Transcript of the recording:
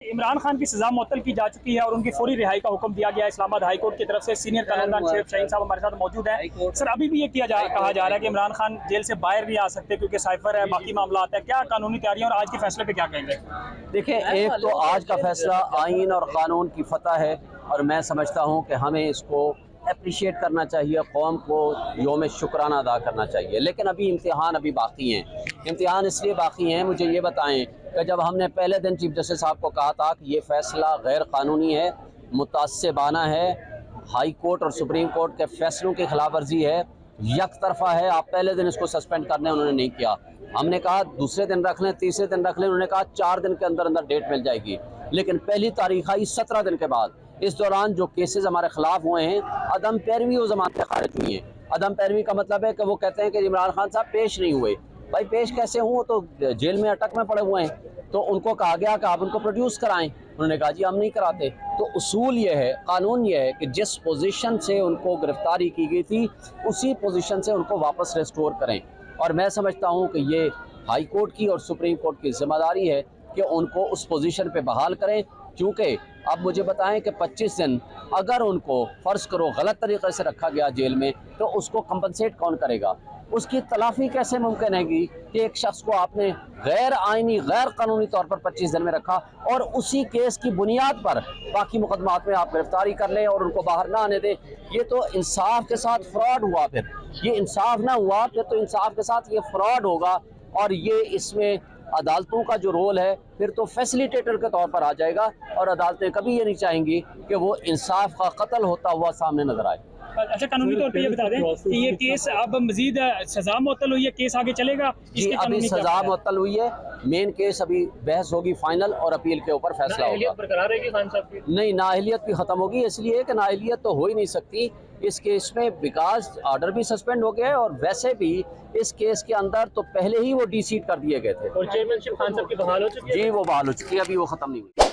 इमरान खान की सजा मुअत्तल की जा चुकी है और उनकी फौरी रिहाई का हुक्म दिया गया है इस्लामाबाद हाई कोर्ट की तरफ से। सीनियर कानूनदान शेख शाहीन साहब हमारे साथ मौजूद हैं। सर, अभी भी ये कहा जा रहा है कि इमरान खान जेल से बाहर नहीं आ सकते क्योंकि साइफर है, बाकी मामला आता है। क्या कानूनी तैयारियां और आज के फैसले पे क्या कहेंगे? देखिए, एक तो आज का फैसला आईन और कानून की फतह है और मैं समझता हूँ कि हमें इसको अप्रिशिएट करना चाहिए, कौम को योम शुक्राना अदा करना चाहिए। लेकिन अभी इम्तिहान बाकी हैं। इम्तिहान इसलिए बाकी हैं, मुझे ये बताएं कि जब हमने पहले दिन चीफ जस्टिस साहब को कहा था कि ये फ़ैसला गैर कानूनी है, मुतास्सिबाना है, हाई कोर्ट और सुप्रीम कोर्ट के फैसलों की खिलाफ वर्जी है, यक तरफा है, आप पहले दिन इसको सस्पेंड करने उन्होंने नहीं किया। हमने कहा दूसरे दिन रख लें, तीसरे दिन रख लें, उन्होंने कहा 4 दिन के अंदर अंदर डेट मिल जाएगी। लेकिन पहली तारीख आई 17 दिन के बाद। इस दौरान जो केसेस हमारे खिलाफ हुए हैं, अदम पैरवी वो जमानतें खारिज हुई हैं। अदम पैरवी का मतलब है कि वो कहते हैं कि इमरान खान साहब पेश नहीं हुए। भाई पेश कैसे हुए? तो जेल में अटक में पड़े हुए हैं। तो उनको कहा गया कि आप उनको प्रोड्यूस कराएं, उन्होंने कहा जी हम नहीं कराते। तो उसूल ये है, कानून ये है कि जिस पोजीशन से उनको गिरफ्तारी की गई थी उसी पोजीशन से उनको वापस रिस्टोर करें। और मैं समझता हूँ कि ये हाई कोर्ट की और सुप्रीम कोर्ट की जिम्मेदारी है कि उनको उस पोजीशन पे बहाल करें। क्योंकि अब मुझे बताएं कि 25 दिन अगर उनको फ़र्ज़ करो गलत तरीके से रखा गया जेल में, तो उसको कंपनसेट कौन करेगा? उसकी तलाफ़ी कैसे मुमकिन है कि एक शख्स को आपने गैर आइनी, गैर कानूनी तौर पर 25 दिन में रखा और उसी केस की बुनियाद पर बाकी मुकदमात में आप गिरफ्तारी कर लें और उनको बाहर ना आने दें? ये तो इंसाफ के साथ फ्रॉड हुआ। फिर ये इंसाफ ना हुआ, फिर तो इंसाफ के साथ ये फ्रॉड होगा। और ये इसमें अदालतों का जो रोल है फिर तो फैसिलिटेटर के तौर पर आ जाएगा और अदालतें कभी ये नहीं चाहेंगी कि वो इंसाफ का कत्ल होता हुआ सामने नजर आए। अच्छा, कानूनी तौर पे ये बता दें कि ये केस अब मजीद सजा मुअत्तल हुई है, केस आगे चलेगा? जी, अभी सजा मुअत्तल हुई है, मेन केस अभी बहस होगी फाइनल और अपील के ऊपर फैसला होगा। बरकरार रहेगी खान साहब की? नहीं, नाअहलियत भी खत्म होगी। इसलिए कि नाअहलियत तो हो ही नहीं सकती इस केस में, बिकॉज ऑर्डर भी सस्पेंड हो गया है और वैसे भी इस केस के अंदर तो पहले ही वो डिसीट कर दिए गए थे। और चेयरमैनशिप खान साहब की बहाल हो चुकी है? जी, वो बहाल हो चुकी है, अभी वो खत्म नहीं हुई।